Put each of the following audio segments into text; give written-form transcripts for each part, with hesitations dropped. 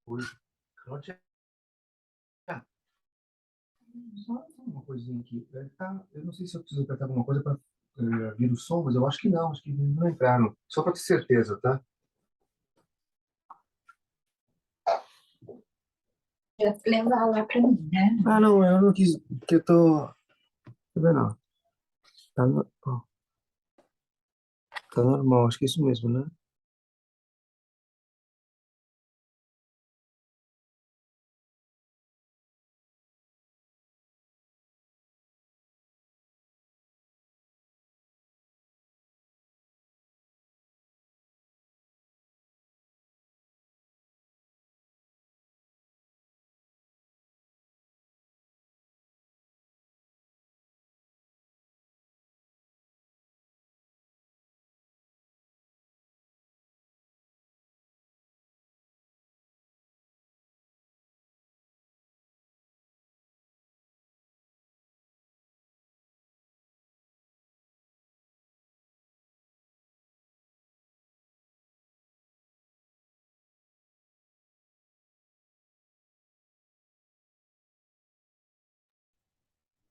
Oi, Cláudia. Só uma coisinha aqui. Eu não sei se eu preciso apertar alguma coisa para vir o som, mas eu acho que não. Acho que eles não entraram. Só para ter certeza, tá? Levar lá para mim, né? Ah, não, eu não quis. Porque eu tô. Tá vendo? Tá, ó, tá normal, acho que é isso mesmo, né?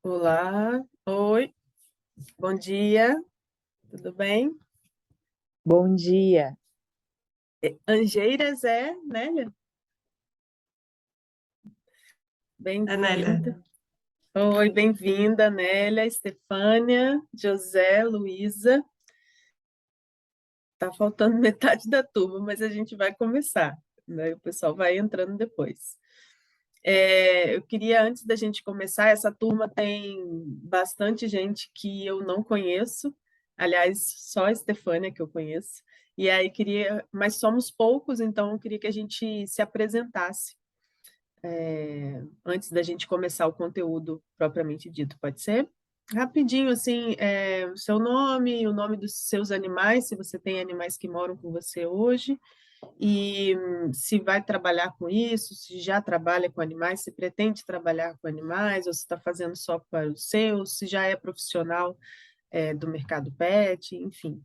Olá, oi, bom dia, tudo bem? Bom dia. Angeiras é, Nélia? É Nélia. Bem-vinda. Oi, bem-vinda, Nélia, Estefânia, José, Luísa. Tá faltando metade da turma, mas a gente vai começar, né? O pessoal vai entrando depois. Eu queria, antes da gente começar, essa turma tem bastante gente que eu não conheço, aliás, só a Estefânia que eu conheço, e aí queria, mas somos poucos, então eu queria que a gente se apresentasse, antes da gente começar o conteúdo propriamente dito, pode ser? Rapidinho, assim, o seu nome, o nome dos seus animais, se você tem animais que moram com você hoje, e se vai trabalhar com isso, se já trabalha com animais, se pretende trabalhar com animais, ou se está fazendo só para os seus, se já é profissional do mercado pet, enfim.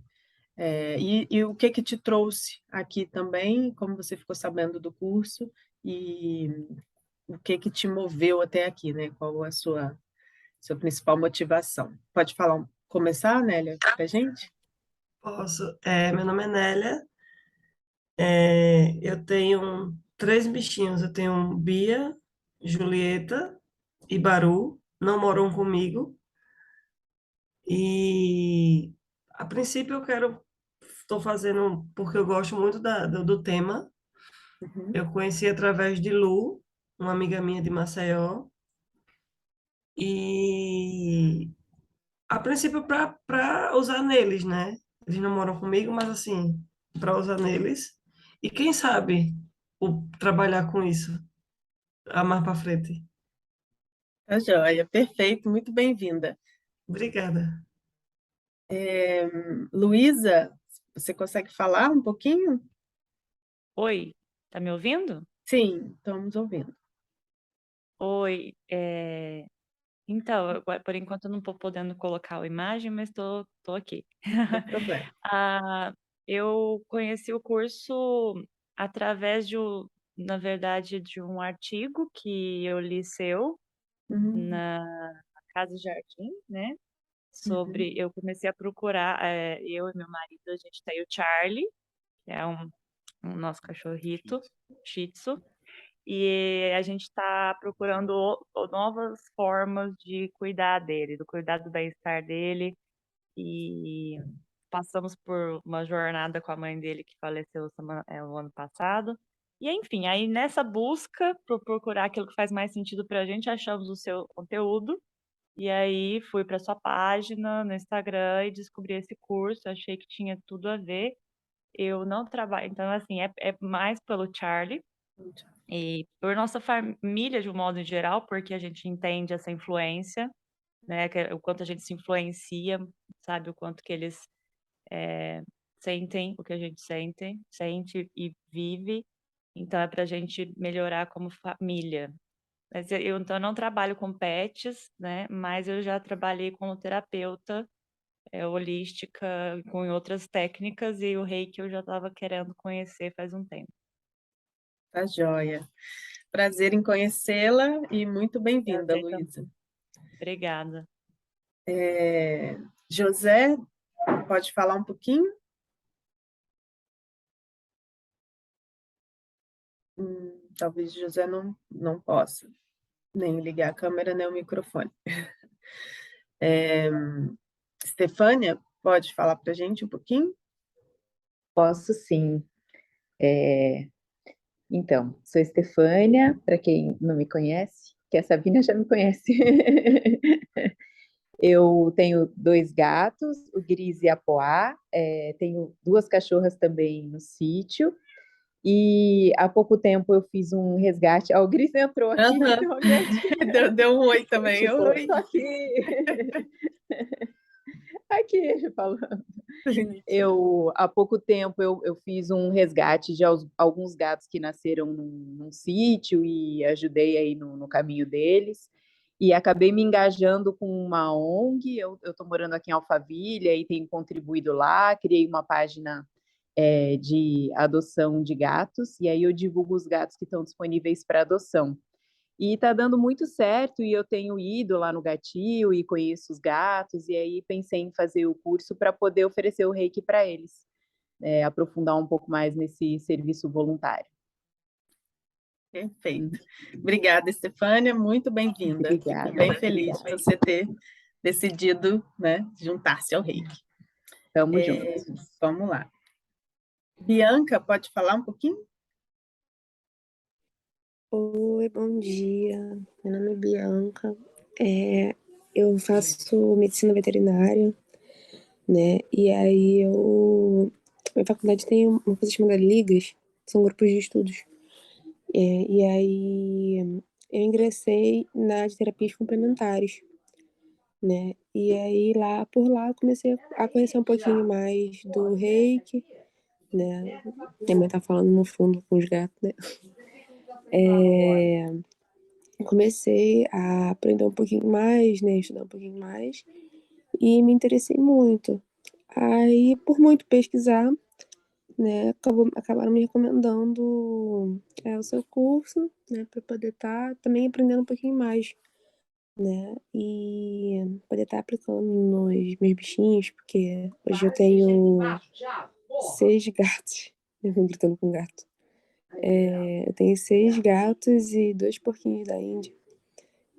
E o que que te trouxe aqui também, como você ficou sabendo do curso, e o que que te moveu até aqui, né? Qual a sua principal motivação? Pode falar, começar, Nélia, para a gente? Posso? Meu nome é Nélia. Eu tenho 3 bichinhos. Eu tenho Bia, Julieta e Baru. Não moram comigo. E a princípio estou fazendo porque eu gosto muito do tema. Uhum. Eu conheci através de Lu, uma amiga minha de Maceió. E a princípio para usar neles, né? Eles não moram comigo, mas assim, para usar neles. E quem sabe trabalhar com isso a mais para frente. Tá joia, perfeito, muito bem-vinda. Obrigada. Luísa, você consegue falar um pouquinho? Oi, tá me ouvindo? Sim, estamos ouvindo. Oi, então, por enquanto eu não estou podendo colocar a imagem, mas tô aqui. Não tem problema. Ah, eu conheci o curso através na verdade, de um artigo que eu li seu Uhum, na Casa Jardim, né? uhum. Eu comecei a procurar, eu e meu marido, a gente tem o Charlie, que é um nosso cachorrito, Shih Tzu. E a gente está procurando novas formas de cuidar dele, do cuidar do bem-estar dele. E passamos por uma jornada com a mãe dele que faleceu o ano passado. E enfim, aí nessa busca por procurar aquilo que faz mais sentido para a gente, achamos o seu conteúdo. E aí fui para sua página no Instagram e descobri esse curso. Achei que tinha tudo a ver. Eu não trabalho, então assim, é mais pelo Charlie. E por nossa família, de um modo geral, porque a gente entende essa influência, né? O quanto a gente se influencia, sabe? O quanto que eles sentem o que a gente sente e vive. Então, é para a gente melhorar como família. Mas então, eu não trabalho com pets, né? Mas eu já trabalhei como terapeuta holística, com outras técnicas, e o Reiki eu já estava querendo conhecer faz um tempo. Tá joia. Prazer em conhecê-la e muito bem-vinda, Prazer também. Luísa. Obrigada. José, pode falar um pouquinho? Talvez José não possa nem ligar a câmera nem o microfone. Stefânia, pode falar para a gente um pouquinho? Posso sim. Então, sou Estefânia, para quem não me conhece, que a Sabina já me conhece. Eu tenho 2 gatos, o Gris e a Poá, tenho 2 cachorras também no sítio, e há pouco tempo eu fiz um resgate. O Gris entrou aqui, Aham. bateu uma olhadinha. Deu um oi também. Tipo, Oi. tô aqui. Aqui, falando. Há pouco tempo, eu fiz um resgate de alguns gatos que nasceram num sítio e ajudei aí no caminho deles. E acabei me engajando com uma ONG. Eu estou morando aqui em Alphaville e tenho contribuído lá. Criei uma página de adoção de gatos. E aí eu divulgo os gatos que estão disponíveis para adoção. E está dando muito certo, e eu tenho ido lá no Gatil e conheço os gatos, e aí pensei em fazer o curso para poder oferecer o Reiki para eles, aprofundar um pouco mais nesse serviço voluntário. Perfeito. Obrigada, Estefânia, muito bem-vinda. Fico Obrigada. bem feliz de você ter decidido, né, juntar-se ao Reiki. Tamo juntos. Vamos lá. Bianca, pode falar um pouquinho? Oi, bom dia. Meu nome é Bianca. Eu faço medicina veterinária, né? E aí minha faculdade tem uma coisa chamada ligas, são grupos de estudos. E aí eu ingressei na de terapias complementares, né? E aí por lá eu comecei a conhecer um pouquinho mais do Reiki, né? Minha mãe tá falando no fundo com os gatos, né? Comecei a aprender um pouquinho mais, né, estudar um pouquinho mais, e me interessei muito. Aí, por muito pesquisar, né, acabaram me recomendando o seu curso, né, para poder estar também aprendendo um pouquinho mais, né, e poder estar aplicando nos meus bichinhos, porque hoje eu tenho 6 gatos, eu vim gritando com gato. Eu tenho 6 gatos e 2 porquinhos da Índia,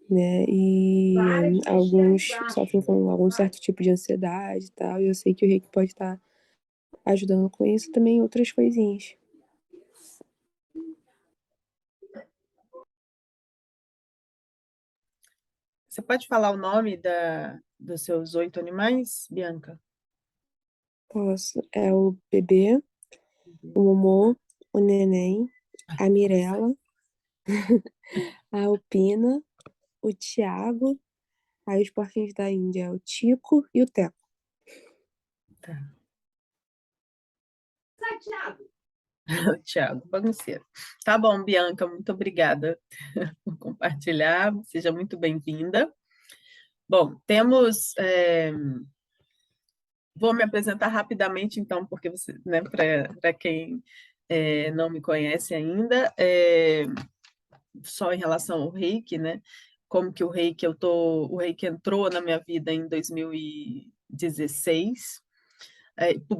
né? E alguns sofrem com algum certo tipo de ansiedade e tal. E eu sei que o Reiki pode estar ajudando com isso também outras coisinhas. Você pode falar o nome dos seus 8 animais, Bianca? Posso. É o bebê, o Momô, o Neném, a Mirella, a Alpina, o Tiago, Aí os porquinhos da Índia é o Tico e o Teco. Tiago, bagunceiro. Tá bom, Bianca, muito obrigada por compartilhar. Seja muito bem-vinda. Bom, temos. Vou me apresentar rapidamente, então, porque você, né, para quem não me conhece ainda, só em relação ao Reiki, né? Como que o Reiki o Reiki entrou na minha vida em 2016,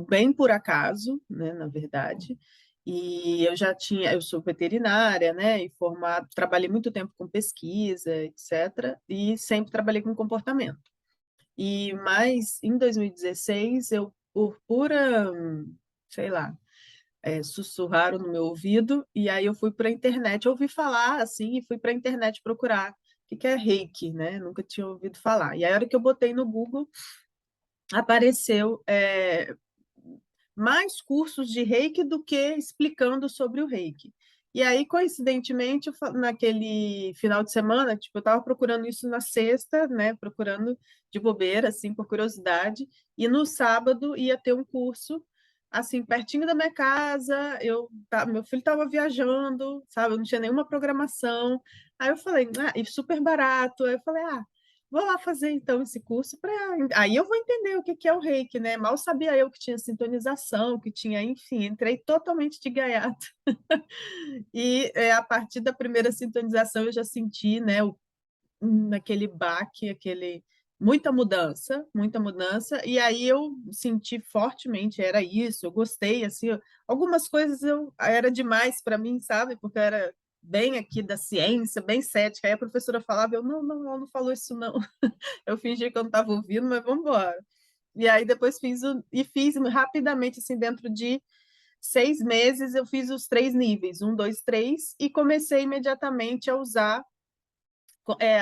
bem por acaso, né, na verdade. E eu sou veterinária, né, e trabalhei muito tempo com pesquisa, etc, e sempre trabalhei com comportamento. Mas em 2016, eu, por pura, sei lá, sussurraram no meu ouvido, e aí eu fui para a internet, ouvi falar assim, e fui para a internet procurar o que é Reiki, né? Nunca tinha ouvido falar. E aí, a hora que eu botei no Google, apareceu mais cursos de Reiki do que explicando sobre o Reiki. E aí, coincidentemente, naquele final de semana, tipo, eu estava procurando isso na sexta, né? Procurando de bobeira, assim, por curiosidade, e no sábado ia ter um curso, assim, pertinho da minha casa. Meu filho estava viajando, sabe? Eu não tinha nenhuma programação. Aí eu falei, e super barato. Aí eu falei, vou lá fazer então esse curso para aí eu vou entender o que que é o Reiki, né? Mal sabia eu que tinha sintonização, que tinha, enfim, entrei totalmente de gaiato. E a partir da primeira sintonização eu já senti, né, aquele baque, muita mudança, e aí eu senti fortemente, era isso, eu gostei, assim, algumas coisas era demais para mim, sabe? Porque eu era bem aqui da ciência, bem cética, aí a professora falava, ela não falou isso não, eu fingi que eu não estava ouvindo, mas vamos embora. E aí depois fiz rapidamente, assim, dentro de 6 meses, eu fiz os 3 níveis, 1, 2, 3, e comecei imediatamente a usar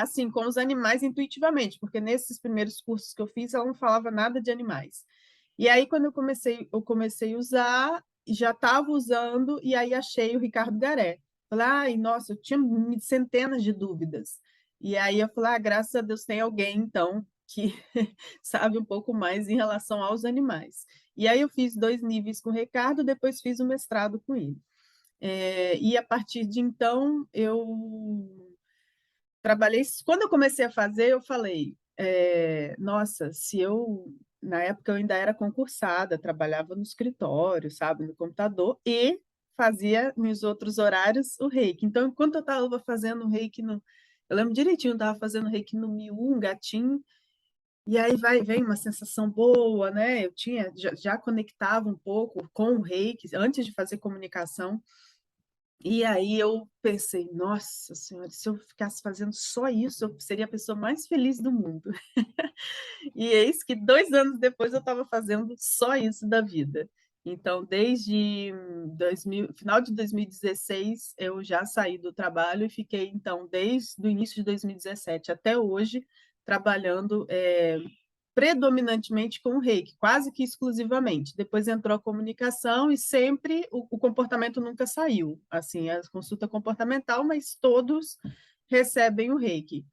assim, com os animais intuitivamente, porque nesses primeiros cursos que eu fiz, ela não falava nada de animais. E aí, quando eu comecei a usar, já estava usando, e aí achei o Ricardo Garé. Falei, nossa, eu tinha centenas de dúvidas. E aí eu falei, graças a Deus tem alguém, então, que sabe um pouco mais em relação aos animais. E aí eu fiz 2 níveis com o Ricardo, depois fiz o mestrado com ele. E a partir de então, eu trabalhei. Quando eu comecei a fazer, eu falei, nossa, na época eu ainda era concursada, trabalhava no escritório, sabe, no computador, e fazia nos outros horários o Reiki. Então, enquanto eu estava fazendo o Reiki eu lembro direitinho, eu estava fazendo Reiki no Miu, um gatinho, e aí vem uma sensação boa, né? Eu já conectava um pouco com o Reiki antes de fazer comunicação. E aí eu pensei, nossa senhora, se eu ficasse fazendo só isso, eu seria a pessoa mais feliz do mundo. E eis que 2 anos depois eu estava fazendo só isso da vida. Então, desde final de 2016, eu já saí do trabalho e fiquei, então, desde o início de 2017 até hoje, trabalhando predominantemente com o Reiki, quase que exclusivamente. Depois entrou a comunicação e sempre o comportamento nunca saiu. Assim, a consulta comportamental, mas todos recebem o Reiki.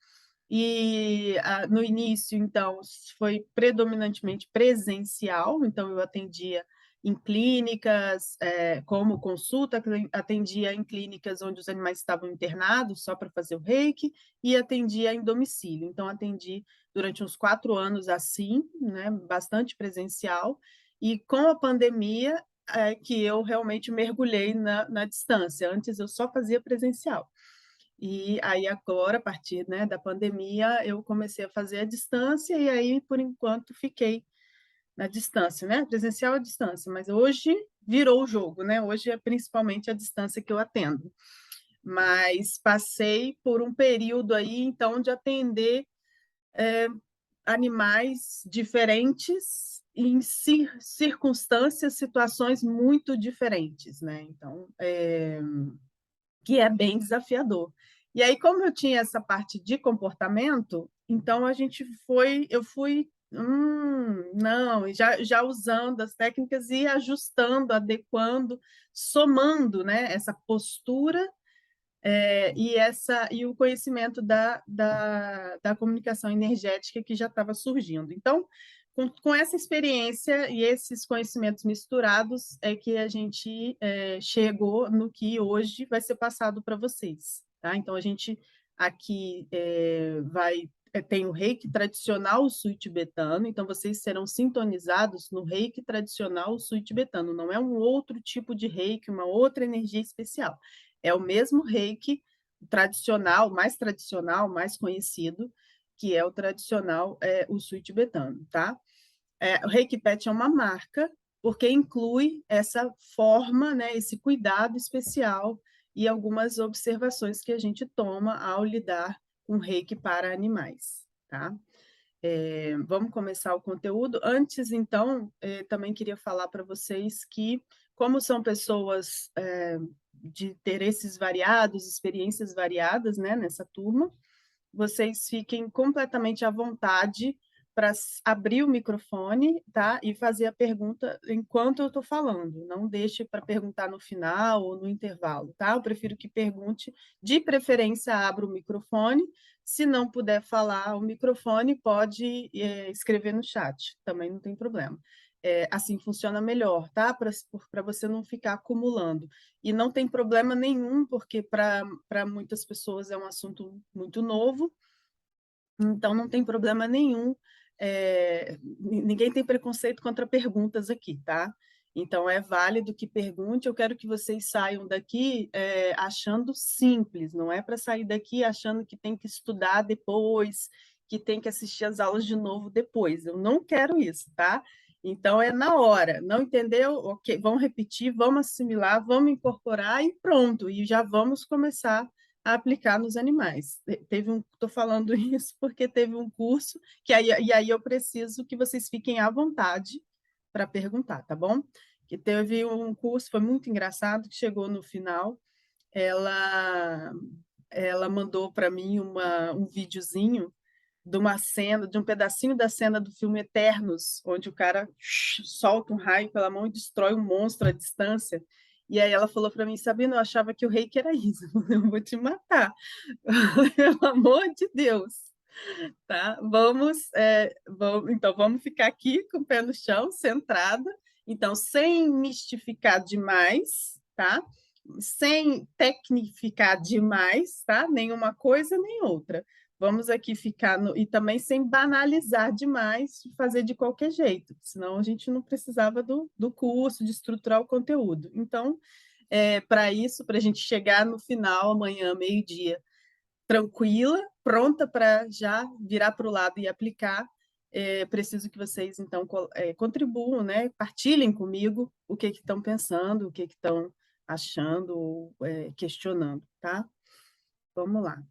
E no início, então, foi predominantemente presencial, então eu atendia em clínicas, como consulta, atendia em clínicas onde os animais estavam internados só para fazer o Reiki, e atendia em domicílio. Então, atendi durante uns 4 anos assim, né, bastante presencial, e com a pandemia que eu realmente mergulhei na distância. Antes eu só fazia presencial. E aí agora, a partir, né, da pandemia, eu comecei a fazer a distância e aí, por enquanto, fiquei na distância, né? Presencial à distância, mas hoje virou o jogo, né? Hoje é principalmente a distância que eu atendo. Mas passei por um período aí, então, de atender animais diferentes em circunstâncias, situações muito diferentes, né? Então, que é bem desafiador. E aí, como eu tinha essa parte de comportamento, então eu fui, não, já usando as técnicas e ajustando, adequando, somando, né, essa postura e o conhecimento da comunicação energética que já estava surgindo. Então, com essa experiência e esses conhecimentos misturados, é que a gente chegou no que hoje vai ser passado para vocês. Tá? Então, a gente aqui tem o reiki tradicional, o sul tibetano, então vocês serão sintonizados no reiki tradicional, o sul tibetano, não é um outro tipo de reiki, uma outra energia especial. É o mesmo reiki tradicional, mais conhecido, que é o tradicional, o sul tibetano, tá? O Reiki Pet é uma marca, porque inclui essa forma, né, esse cuidado especial e algumas observações que a gente toma ao lidar com reiki para animais, tá? Vamos começar o conteúdo. Antes, então, também queria falar para vocês que, como são pessoas de interesses variados, experiências variadas, né, nessa turma, vocês fiquem completamente à vontade para abrir o microfone, tá? E fazer a pergunta enquanto eu estou falando. Não deixe para perguntar no final ou no intervalo, tá? Eu prefiro que pergunte, de preferência, abra o microfone. Se não puder falar o microfone, pode escrever no chat, também não tem problema. Assim funciona melhor, tá? Para você não ficar acumulando. E não tem problema nenhum, porque para muitas pessoas é um assunto muito novo, então não tem problema nenhum. Ninguém tem preconceito contra perguntas aqui, tá? Então é válido que pergunte. Eu quero que vocês saiam daqui achando simples, não é para sair daqui achando que tem que estudar depois, que tem que assistir as aulas de novo depois. Eu não quero isso, tá? Então é na hora, não entendeu? Ok, vamos repetir, vamos assimilar, vamos incorporar e pronto, e já vamos começar a aplicar nos animais. Estou falando isso porque teve um curso e aí eu preciso que vocês fiquem à vontade para perguntar, tá bom? Que teve um curso, foi muito engraçado, que chegou no final, ela mandou para mim um videozinho de uma cena, de um pedacinho da cena do filme Eternos, onde o cara solta um raio pela mão e destrói um monstro à distância. E aí ela falou para mim, Sabina, eu achava que o reiki era isso. Eu vou te matar. Pelo amor de Deus. Tá? Então, vamos ficar aqui com o pé no chão, centrada. Então, sem mistificar demais, tá? Sem tecnificar demais, tá? Nenhuma coisa nem outra. Vamos aqui ficar e também sem banalizar demais, fazer de qualquer jeito, senão a gente não precisava do curso, de estruturar o conteúdo. Então, para isso, para a gente chegar no final, amanhã, meio-dia, tranquila, pronta para já virar para o lado e aplicar, preciso que vocês, então, contribuam, né? Partilhem comigo o que estão pensando, o que estão achando, ou questionando, tá? Vamos lá.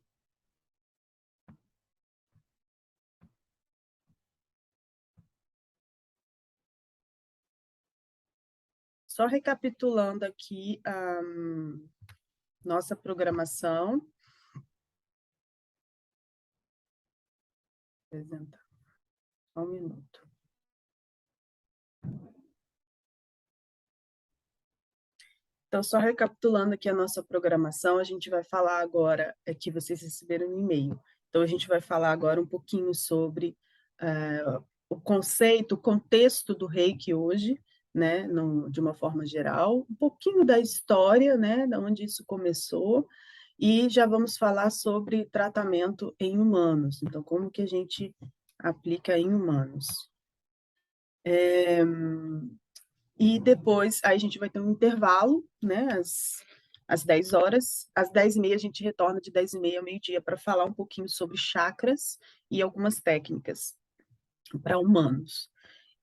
Só recapitulando aqui a nossa programação. Vou apresentar. Só um minuto. Então, só recapitulando aqui a nossa programação, a gente vai falar agora, que vocês receberam um e-mail. Então, a gente vai falar agora um pouquinho sobre o conceito, o contexto do reiki hoje, né, de uma forma geral, um pouquinho da história, né, de onde isso começou, e já vamos falar sobre tratamento em humanos. Então, como que a gente aplica em humanos. E depois, aí a gente vai ter um intervalo, né, às 10 horas. Às 10h30 a gente retorna de 10h30 ao meio-dia para falar um pouquinho sobre chakras e algumas técnicas para humanos.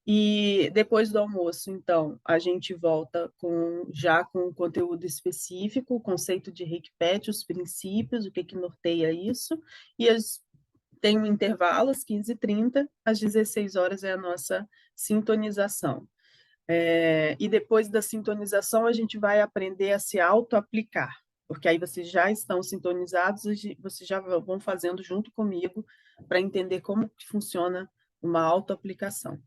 E depois do almoço, então, a gente volta já com o conteúdo específico, o conceito de Reiki Pet, os princípios, o que norteia isso, e tem um intervalo às 15h30, às 16 horas é a nossa sintonização. E depois da sintonização, a gente vai aprender a se auto-aplicar, porque aí vocês já estão sintonizados, vocês já vão fazendo junto comigo para entender como que funciona uma auto-aplicação.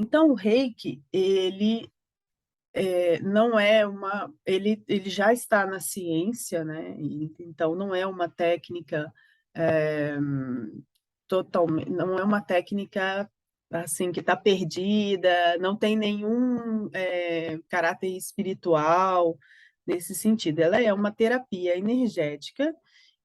Então, o reiki, ele não é ele já está na ciência, né? Então, não é uma técnica totalmente, não é uma técnica assim que está perdida, não tem nenhum caráter espiritual nesse sentido. Ela é uma terapia energética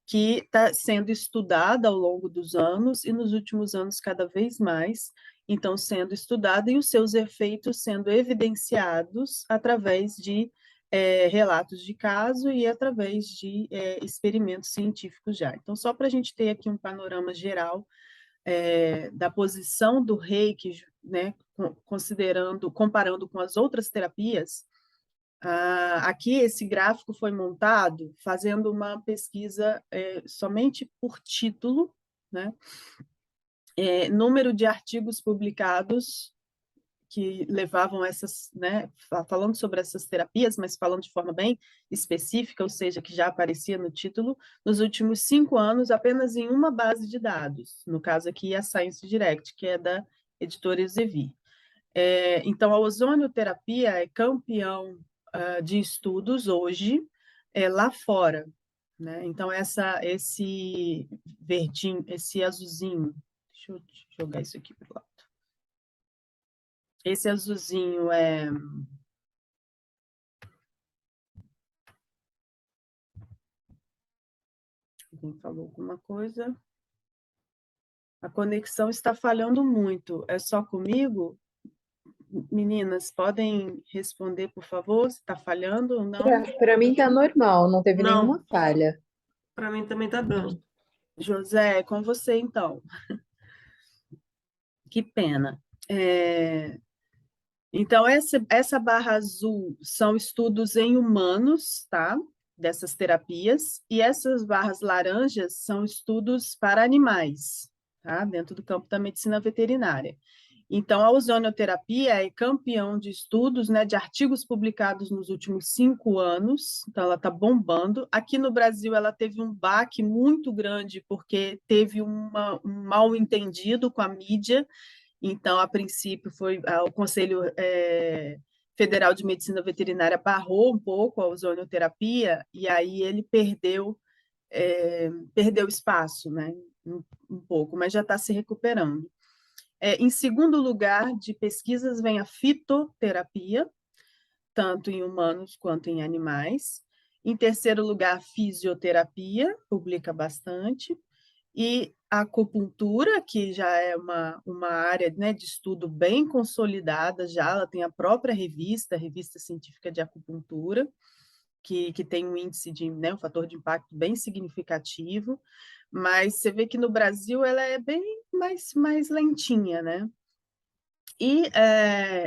que está sendo estudada ao longo dos anos e nos últimos anos cada vez mais, então sendo estudada e os seus efeitos sendo evidenciados através de relatos de caso e através de experimentos científicos já. Então, só para a gente ter aqui um panorama geral da posição do reiki, né, comparando com as outras terapias, aqui esse gráfico foi montado fazendo uma pesquisa somente por título, né? Número de artigos publicados que levavam essas, né, falando sobre essas terapias, mas falando de forma bem específica, ou seja, que já aparecia no título, nos últimos 5 anos, apenas em uma base de dados, no caso aqui a Science Direct, que é da editora Elsevier. Então, a ozonioterapia é campeão de estudos hoje lá fora, né? Então, esse verdinho, esse azulzinho, deixa eu jogar isso aqui para o lado. Esse azulzinho é... Alguém falou alguma coisa? A conexão está falhando muito. É só comigo? Meninas, podem responder, por favor, se está falhando ou não? Para mim tá normal, não teve Não. nenhuma falha. Para mim também tá bom. José, é com você, então. Que pena. Então, essa barra azul são estudos em humanos, tá? Dessas terapias, e essas barras laranjas são estudos para animais, tá? Dentro do campo da medicina veterinária. Então, a ozonioterapia é campeão de estudos, né, de artigos publicados nos últimos 5 anos, então ela está bombando. Aqui no Brasil, ela teve um baque muito grande, porque teve um mal entendido com a mídia. Então, a princípio, o Conselho Federal de Medicina Veterinária barrou um pouco a ozonioterapia, e aí ele perdeu espaço, né, um pouco, mas já está se recuperando. Em segundo lugar de pesquisas vem a fitoterapia, tanto em humanos quanto em animais. Em terceiro lugar, a fisioterapia, publica bastante. E a acupuntura, que já é uma área, né, de estudo bem consolidada, já ela tem a própria revista, a Revista Científica de Acupuntura, que tem um índice né, um fator de impacto bem significativo, mas você vê que no Brasil ela é bem mais lentinha, né? E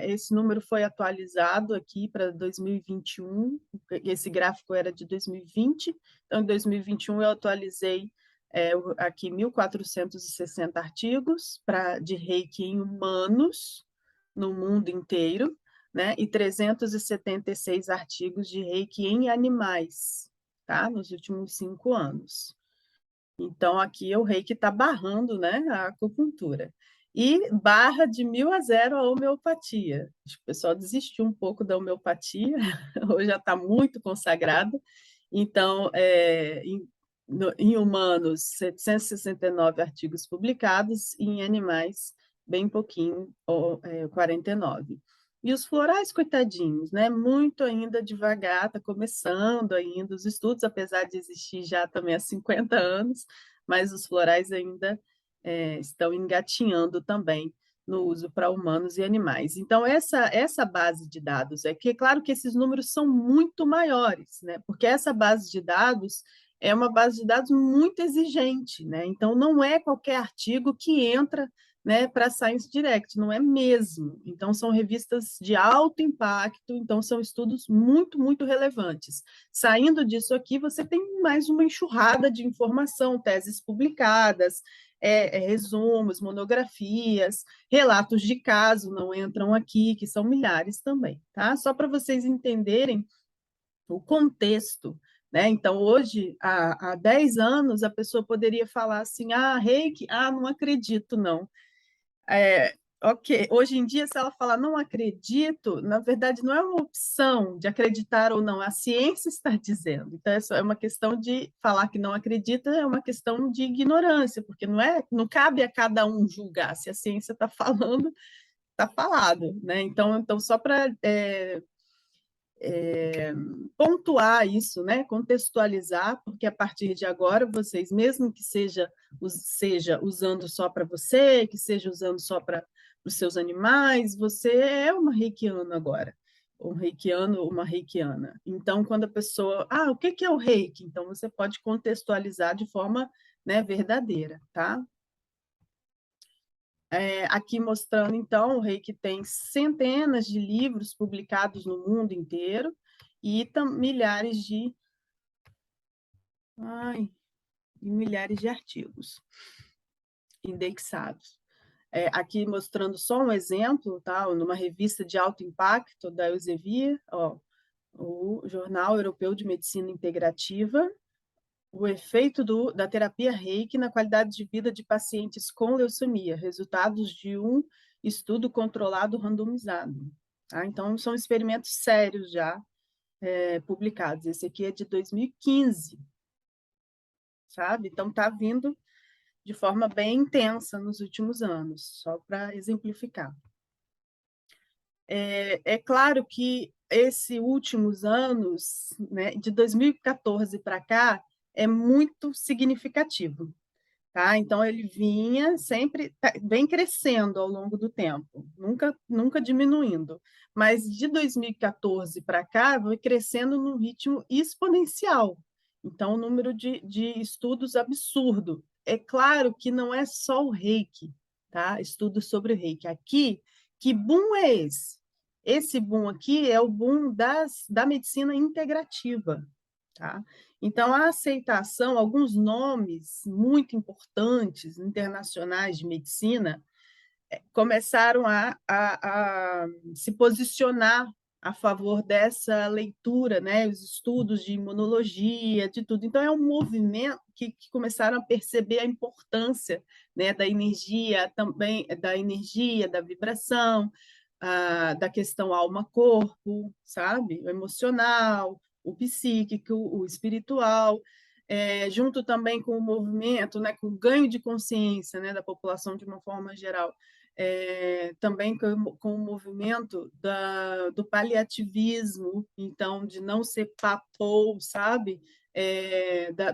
esse número foi atualizado aqui para 2021, esse gráfico era de 2020, então em 2021 eu atualizei aqui 1.460 artigos de reiki em humanos no mundo inteiro, né? E 376 artigos de reiki em animais, tá? Nos últimos 5 anos. Então, aqui o reiki está barrando, né, a acupuntura. E barra de 1.000 a 0 a homeopatia. Acho que o pessoal desistiu um pouco da homeopatia, hoje já está muito consagrada. Então, em humanos, 769 artigos publicados, e em animais, bem pouquinho, 49. E os florais, coitadinhos, né? Muito ainda devagar, está começando ainda os estudos, apesar de existir já também há 50 anos, mas os florais ainda estão engatinhando também no uso para humanos e animais. Então, essa base de dados, claro que esses números são muito maiores, né? Porque essa base de dados é uma base de dados muito exigente, né? Então, não é qualquer artigo que entra, né, para a Science Direct, não é mesmo. Então, são revistas de alto impacto, então são estudos muito, muito relevantes. Saindo disso aqui, você tem mais uma enxurrada de informação, teses publicadas, resumos, monografias, relatos de caso não entram aqui, que são milhares também, tá? Só para vocês entenderem o contexto, né? Então, hoje, há 10 anos, a pessoa poderia falar assim, reiki, não acredito, não. Ok, hoje em dia, se ela falar não acredito, na verdade não é uma opção de acreditar ou não, a ciência está dizendo. Então, essa é uma questão de falar que não acredita, é uma questão de ignorância, porque não cabe a cada um julgar. Se a ciência está falando, está falado, né? Então só para pontuar isso, né? Contextualizar, porque a partir de agora vocês, mesmo que seja usando só para você, que seja usando só para os seus animais, você é uma reikiana agora, um reikiano, uma reikiana. Então, quando a pessoa, o que é o reiki? Então, você pode contextualizar de forma, né, verdadeira, tá? Aqui mostrando, então, o reiki tem centenas de livros publicados no mundo inteiro e milhares de artigos indexados. Aqui mostrando só um exemplo, tá? Numa revista de alto impacto da Elsevier, o Jornal Europeu de Medicina Integrativa, o efeito da terapia Reiki na qualidade de vida de pacientes com leucemia, resultados de um estudo controlado randomizado. Tá? Então, são experimentos sérios já publicados. Esse aqui é de 2015, sabe? Então, está vindo de forma bem intensa nos últimos anos, só para exemplificar. É claro que esses últimos anos, né, de 2014 para cá, é muito significativo. Tá? Então, ele vem crescendo ao longo do tempo, nunca diminuindo. Mas de 2014 para cá, vai crescendo num ritmo exponencial. Então, o número de estudos absurdo. É claro que não é só o reiki, tá? Estudos sobre o reiki. Aqui, que boom é esse? Esse boom aqui é o boom da medicina integrativa, tá? Então, a aceitação, alguns nomes muito importantes, internacionais de medicina, começaram a se posicionar a favor dessa leitura, né? Os estudos de imunologia, de tudo. Então, é um movimento que começaram a perceber a importância, né, da energia, também da energia, da vibração, da questão alma-corpo, sabe? O emocional, o psíquico, o espiritual, junto também com o movimento, né, com o ganho de consciência, né, da população de uma forma geral, também com o movimento do paliativismo, então, de não ser papou, sabe?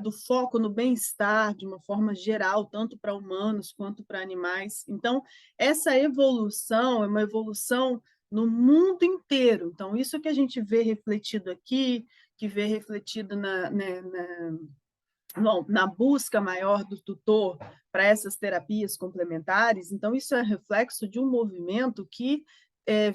Do foco no bem-estar de uma forma geral, tanto para humanos quanto para animais. Então, essa evolução é uma evolução no mundo inteiro. Então, isso que a gente vê refletido aqui, que vê refletido na busca maior do tutor para essas terapias complementares, então isso é reflexo de um movimento que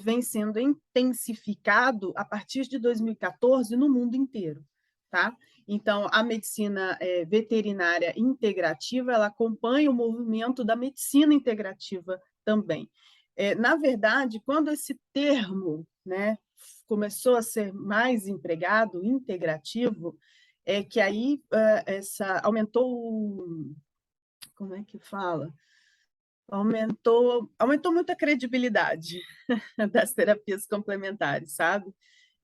vem sendo intensificado a partir de 2014 no mundo inteiro, tá? Então, a medicina veterinária integrativa, ela acompanha o movimento da medicina integrativa também. Na verdade, quando esse termo, né, começou a ser mais empregado, integrativo, que aí aumentou, como é que fala? Aumentou muito a credibilidade das terapias complementares, sabe?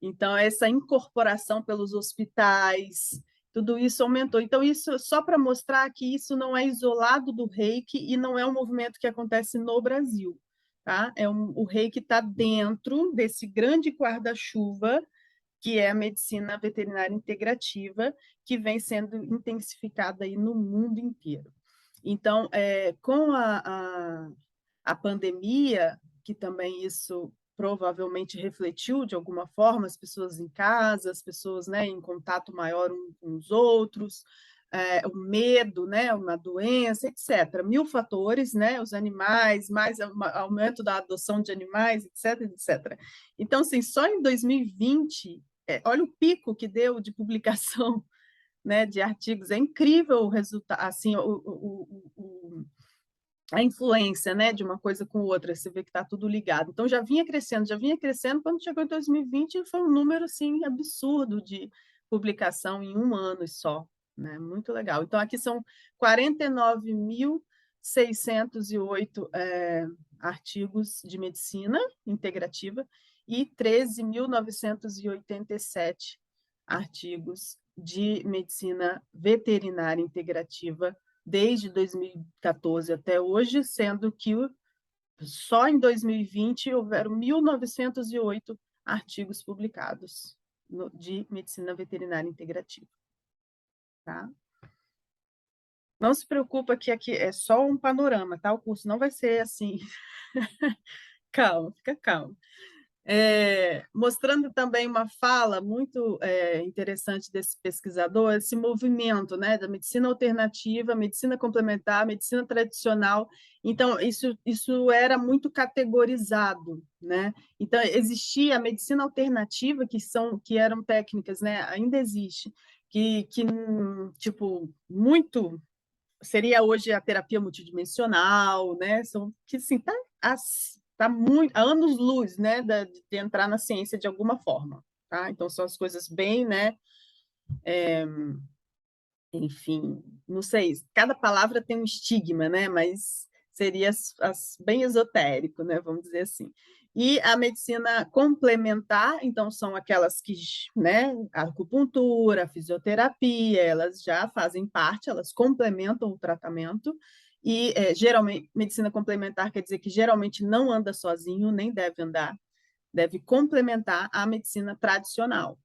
Então, essa incorporação pelos hospitais, tudo isso aumentou. Então, isso só para mostrar que isso não é isolado do reiki e não é um movimento que acontece no Brasil, tá? O reiki está dentro desse grande guarda-chuva que é a medicina veterinária integrativa, que vem sendo intensificada aí no mundo inteiro. Então, com a pandemia, que também isso provavelmente refletiu de alguma forma, as pessoas em casa, as pessoas, né, em contato maior uns com os outros, o medo, né, uma doença, etc. Mil fatores, né, os animais, mais aumento da adoção de animais, etc, etc. Então, assim, só em 2020, olha o pico que deu de publicação, né, de artigos, é incrível o resultado, assim, a influência, né, de uma coisa com outra, você vê que está tudo ligado. Então, já vinha crescendo, quando chegou em 2020, foi um número, assim, absurdo de publicação em um ano só, né, muito legal. Então, aqui são 49.608 artigos de medicina integrativa e 13.987 artigos de medicina veterinária integrativa desde 2014 até hoje, sendo que só em 2020 houveram 1.908 artigos publicados de medicina veterinária integrativa. Tá? Não se preocupa que aqui é só um panorama, tá? O curso não vai ser assim. Calma, fica calmo. Mostrando também uma fala muito interessante desse pesquisador, esse movimento, né, da medicina alternativa, medicina complementar, medicina tradicional. Então, isso era muito categorizado, né? Então, existia a medicina alternativa, que eram técnicas, né, ainda existe, que tipo, muito seria hoje a terapia multidimensional, né? São que assim, tá muito há anos-luz, né, de entrar na ciência de alguma forma, tá? Então são as coisas bem, né? Enfim, não sei, cada palavra tem um estigma, né? Mas seria bem esotérico, né? Vamos dizer assim. E a medicina complementar, então, são aquelas que, né, a acupuntura, a fisioterapia, elas já fazem parte, elas complementam o tratamento, e geralmente, medicina complementar quer dizer que geralmente não anda sozinho, nem deve andar, deve complementar a medicina tradicional,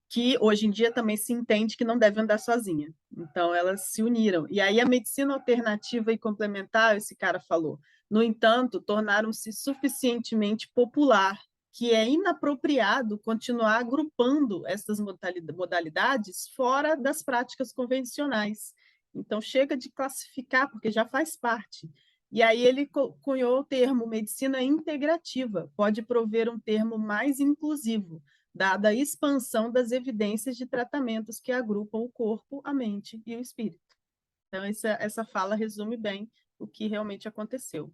que hoje em dia também se entende que não deve andar sozinha. Então, elas se uniram. E aí, a medicina alternativa e complementar, esse cara falou, no entanto, tornaram-se suficientemente popular, que é inapropriado continuar agrupando essas modalidades fora das práticas convencionais. Então, chega de classificar, porque já faz parte. E aí ele cunhou o termo medicina integrativa, pode prover um termo mais inclusivo, dada a expansão das evidências de tratamentos que agrupam o corpo, a mente e o espírito. Então, essa fala resume bem o que realmente aconteceu.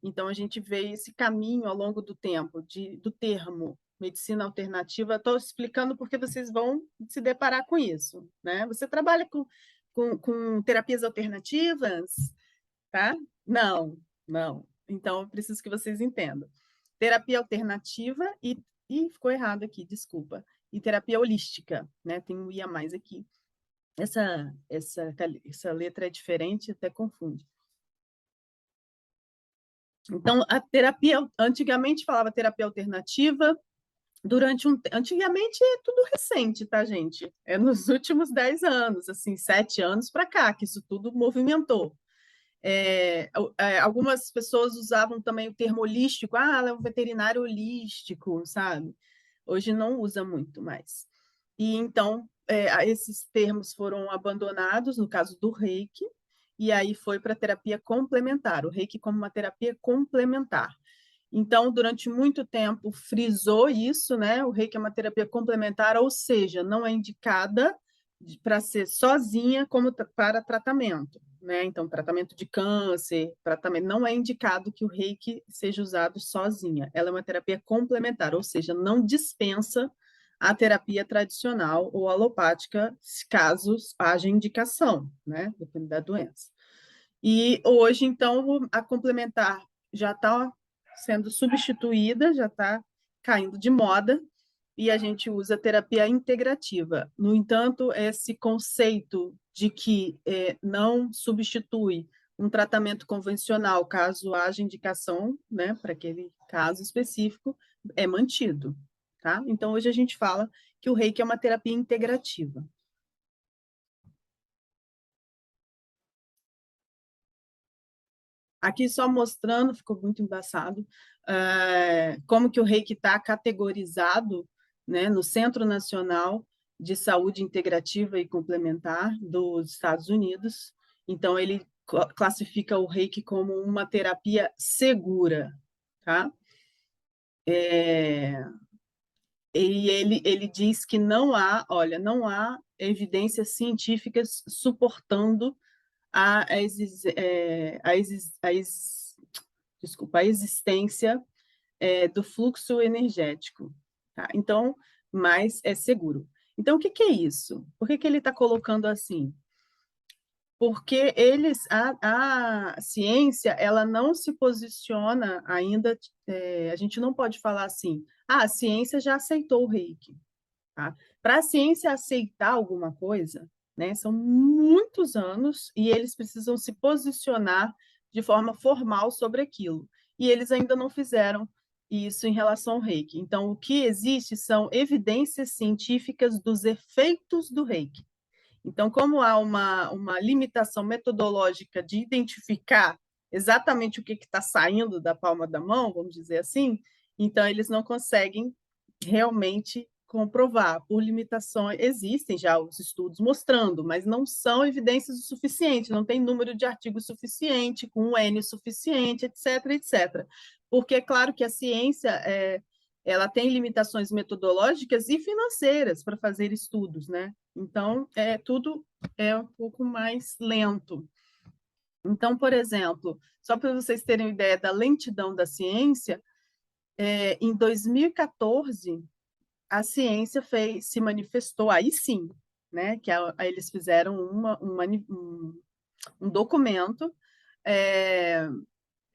Então, a gente vê esse caminho ao longo do tempo, do termo medicina alternativa. Estou explicando porque vocês vão se deparar com isso, né? Você trabalha com terapias alternativas, tá? Não, não. Então, eu preciso que vocês entendam. Terapia alternativa e ficou errado aqui, desculpa. E terapia holística, né? Tem um I a mais aqui. Essa letra é diferente, até confunde. Então, a terapia, antigamente falava terapia alternativa, antigamente é tudo recente, tá, gente? É nos últimos 10 anos, assim, 7 anos para cá, que isso tudo movimentou. Algumas pessoas usavam também o termo holístico, ela é um veterinário holístico, sabe? Hoje não usa muito mais. E então, esses termos foram abandonados, no caso do Reiki, e aí foi para a terapia complementar, o Reiki como uma terapia complementar. Então, durante muito tempo, frisou isso, né? O Reiki é uma terapia complementar, ou seja, não é indicada para ser sozinha como para tratamento, né? Então, tratamento de câncer, tratamento não é indicado que o Reiki seja usado sozinha. Ela é uma terapia complementar, ou seja, não dispensa a terapia tradicional ou alopática, caso haja indicação, né? Depende da doença. E hoje, então, a complementar já está sendo substituída, já está caindo de moda, e a gente usa terapia integrativa. No entanto, esse conceito de que não substitui um tratamento convencional, caso haja indicação, né, para aquele caso específico, é mantido. Tá? Então, hoje a gente fala que o Reiki é uma terapia integrativa. Aqui só mostrando, ficou muito embaçado, como que o Reiki está categorizado, né, no Centro Nacional de Saúde Integrativa e Complementar dos Estados Unidos. Então, ele classifica o Reiki como uma terapia segura, tá? E ele diz que não há evidências científicas suportando a existência do fluxo energético. Tá? Então, mas é seguro. Então, o que é isso? Por que ele está colocando assim? porque a ciência, ela não se posiciona ainda, a gente não pode falar assim, a ciência já aceitou o reiki. Tá? Para a ciência aceitar alguma coisa, né, são muitos anos e eles precisam se posicionar de forma formal sobre aquilo. E eles ainda não fizeram isso em relação ao reiki. Então, o que existe são evidências científicas dos efeitos do reiki. Então, como há uma limitação metodológica de identificar exatamente o que está saindo da palma da mão, vamos dizer assim, então eles não conseguem realmente comprovar. Por limitações, existem já os estudos mostrando, mas não são evidências o suficiente, não tem número de artigos suficiente, com um N suficiente, etc., etc. Porque é claro que a ciência ela tem limitações metodológicas e financeiras para fazer estudos, né? Então, tudo é um pouco mais lento. Então, por exemplo, só para vocês terem uma ideia da lentidão da ciência, em 2014, a ciência se manifestou, aí sim, né? Que aí eles fizeram um documento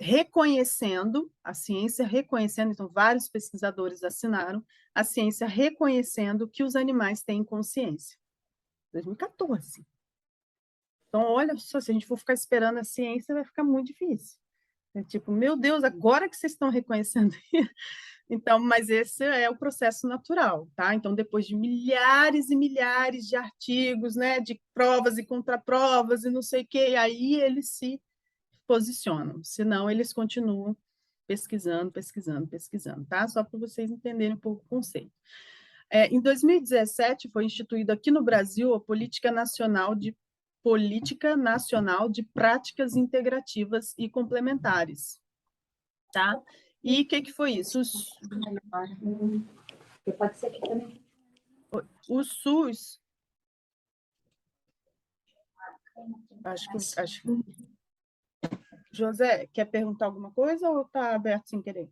reconhecendo, a ciência reconhecendo, então vários pesquisadores assinaram, a ciência reconhecendo que os animais têm consciência. 2014. Então, olha só, se a gente for ficar esperando a ciência, vai ficar muito difícil. É tipo, meu Deus, agora que vocês estão reconhecendo. Então, mas esse é o processo natural, tá? Então, depois de milhares e milhares de artigos, né, de provas e contraprovas e não sei o quê, aí eles se posicionam, senão eles continuam pesquisando, pesquisando, pesquisando, tá? Só para vocês entenderem um pouco o conceito. Em 2017, foi instituído aqui no Brasil a Política Nacional de Práticas Integrativas e Complementares, tá? E o que foi isso? Pode ser aqui também. O SUS, acho que José, quer perguntar alguma coisa ou está aberto sem querer?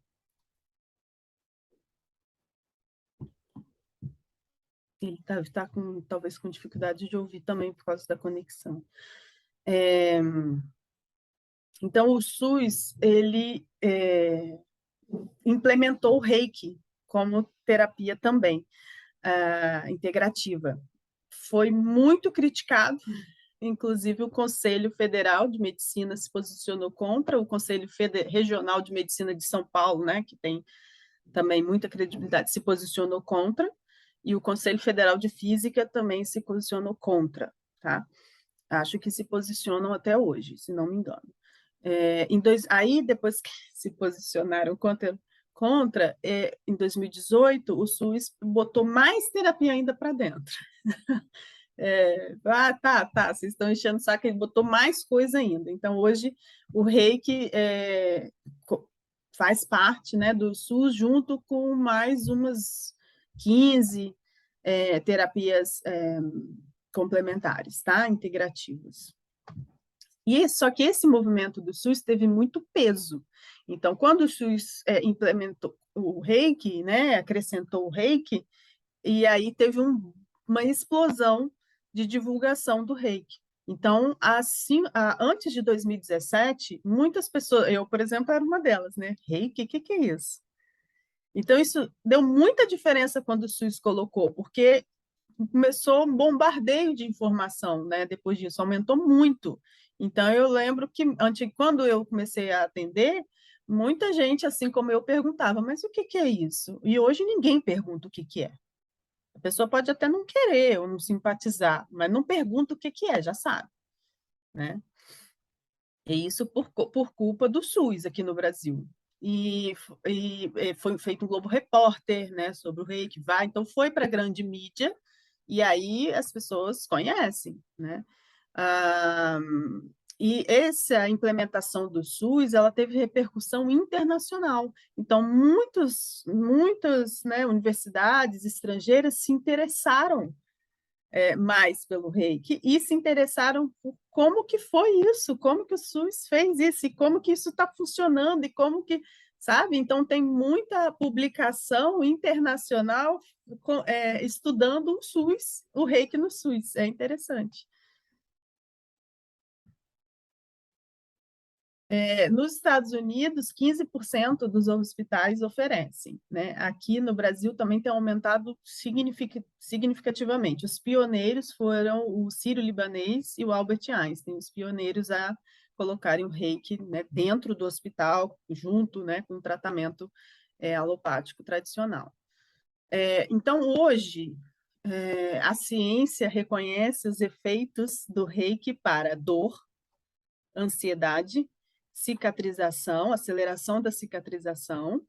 Ele tá talvez com dificuldade de ouvir também por causa da conexão. Então, o SUS, ele implementou o reiki como terapia também, integrativa. Foi muito criticado, inclusive o Conselho Federal de Medicina se posicionou contra, o Conselho Regional de Medicina de São Paulo, né, que tem também muita credibilidade, se posicionou contra, e o Conselho Federal de Física também se posicionou contra, tá? Acho que se posicionam até hoje, se não me engano. Aí, depois que se posicionaram contra em 2018, o SUS botou mais terapia ainda para dentro. Tá, vocês estão enchendo o saco, ele botou mais coisa ainda. Então, hoje, o reiki faz parte, né, do SUS, junto com mais umas 15 terapias complementares, tá? Integrativas. Só que esse movimento do SUS teve muito peso. Então, quando o SUS implementou o reiki, né, acrescentou o reiki, e aí teve uma explosão de divulgação do reiki. Então, assim, antes de 2017, muitas pessoas, eu, por exemplo, era uma delas, né? Reiki, o que é isso? Então, isso deu muita diferença quando o SUS colocou, porque começou um bombardeio de informação, né? Depois disso, aumentou muito. Então, eu lembro que quando eu comecei a atender, muita gente, assim como eu, perguntava, mas o que é isso? E hoje ninguém pergunta o que é. A pessoa pode até não querer ou não simpatizar, mas não pergunta o que é, já sabe, né? E isso por culpa do SUS aqui no Brasil. E foi feito um Globo Repórter, né, sobre o reiki, então foi para a grande mídia, e aí as pessoas conhecem, né? E essa implementação do SUS, ela teve repercussão internacional. Então, muitas, né, universidades estrangeiras se interessaram mais pelo reiki e se interessaram por como que foi isso, como que o SUS fez isso, e como que isso está funcionando, e como que, sabe? Então, tem muita publicação internacional estudando o SUS, o reiki no SUS, é interessante. Nos Estados Unidos, 15% dos hospitais oferecem, né? Aqui no Brasil também tem aumentado significativamente. Os pioneiros foram o Sírio-Libanês e o Albert Einstein, os pioneiros a colocarem o reiki, né, dentro do hospital, junto, né, com o tratamento alopático tradicional. Então, hoje, a ciência reconhece os efeitos do reiki para dor, ansiedade, cicatrização, aceleração da cicatrização,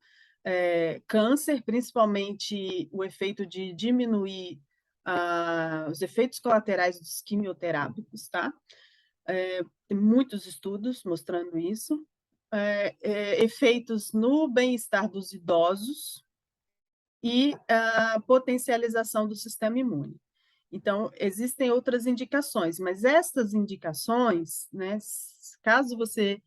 câncer, principalmente o efeito de diminuir os efeitos colaterais dos quimioterápicos, tá? Tem muitos estudos mostrando isso. Efeitos no bem-estar dos idosos e a potencialização do sistema imune. Então, existem outras indicações, mas estas indicações, né, caso você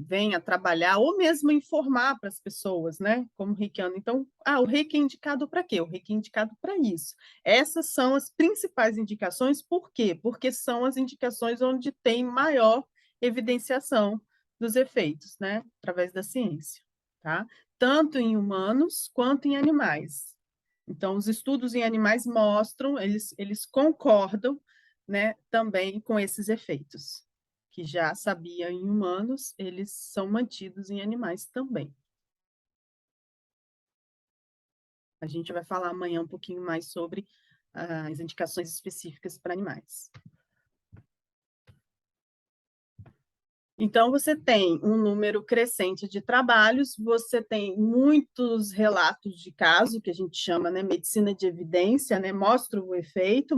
venha trabalhar, ou mesmo informar para as pessoas, né, como reikiano, então, o reiki é indicado para quê? O reiki é indicado para isso. Essas são as principais indicações, por quê? Porque são as indicações onde tem maior evidenciação dos efeitos, né, através da ciência, tá? Tanto em humanos quanto em animais. Então, os estudos em animais mostram, eles concordam, né, também com esses efeitos, que já sabia em humanos, eles são mantidos em animais também. A gente vai falar amanhã um pouquinho mais sobre as indicações específicas para animais. Então, você tem um número crescente de trabalhos, você tem muitos relatos de caso, que a gente chama, né, medicina de evidência, né, mostra o efeito,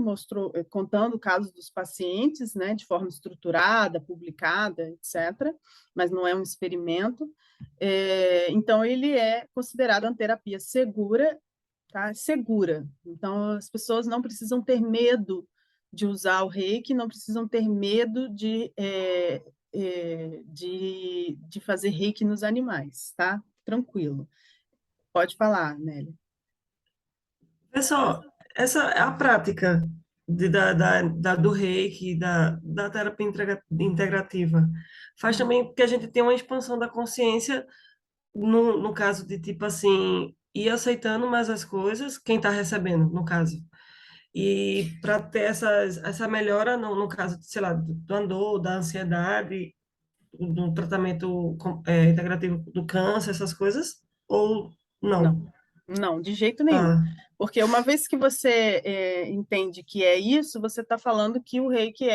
contando casos dos pacientes, né, de forma estruturada, publicada, etc., mas não é um experimento. Então, ele é considerado uma terapia segura, tá? Segura. Então, as pessoas não precisam ter medo de usar o reiki, não precisam ter medo de fazer reiki nos animais, tá? Tranquilo. Pode falar, Nélia. Pessoal, essa é a prática do reiki, da terapia integrativa. Faz também que a gente tenha uma expansão da consciência, no caso de, tipo assim, ir aceitando mais as coisas, quem está recebendo, no caso. E para ter essa melhora, no caso, sei lá, do andor, da ansiedade, do tratamento integrativo do câncer, essas coisas, ou não? Não, de jeito nenhum. Ah, Porque uma vez que você entende que é isso, você está falando que o reiki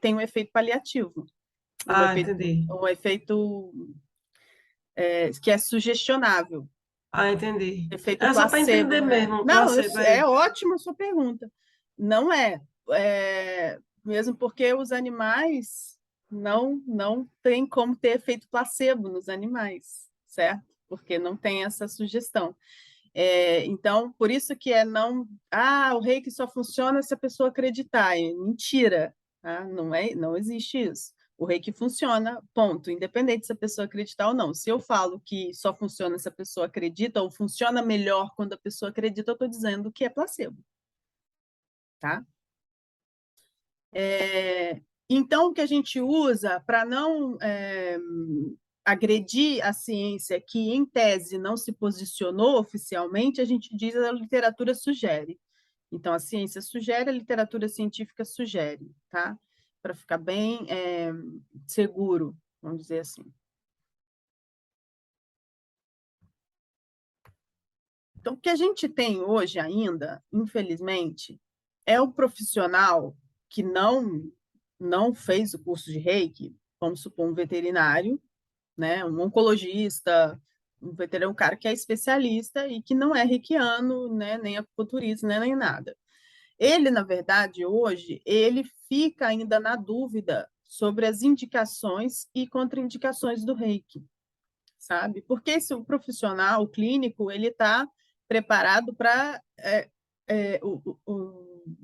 tem um efeito paliativo. entendi. Um efeito que é sugestionável. Entendi. Efeito É só para placebo, entender né? mesmo, Não, placebo. é ótima a sua pergunta. Não mesmo porque os animais não tem como ter efeito placebo nos animais, certo? Porque não tem essa sugestão. Então, por isso que não... o reiki só funciona se a pessoa acreditar. Mentira, tá? Não existe isso. O reiki funciona, ponto, independente se a pessoa acreditar ou não. Se eu falo que só funciona se a pessoa acredita, ou funciona melhor quando a pessoa acredita, eu estou dizendo que é placebo. Tá? Então, o que a gente usa para não agredir a ciência, que em tese não se posicionou oficialmente, a gente diz a literatura sugere. Então, a ciência sugere, a literatura científica sugere, tá? Para ficar bem seguro, vamos dizer assim. Então, o que a gente tem hoje ainda, infelizmente, é o profissional que não fez o curso de Reiki, vamos supor, um veterinário, né, um oncologista, um veterinário, um cara que é especialista e que não é reikiano, né, nem acupunturista, né, nem nada. Ele, na verdade, hoje, ele fica ainda na dúvida sobre as indicações e contraindicações do reiki, sabe? Porque o profissional, o clínico, ele está preparado para...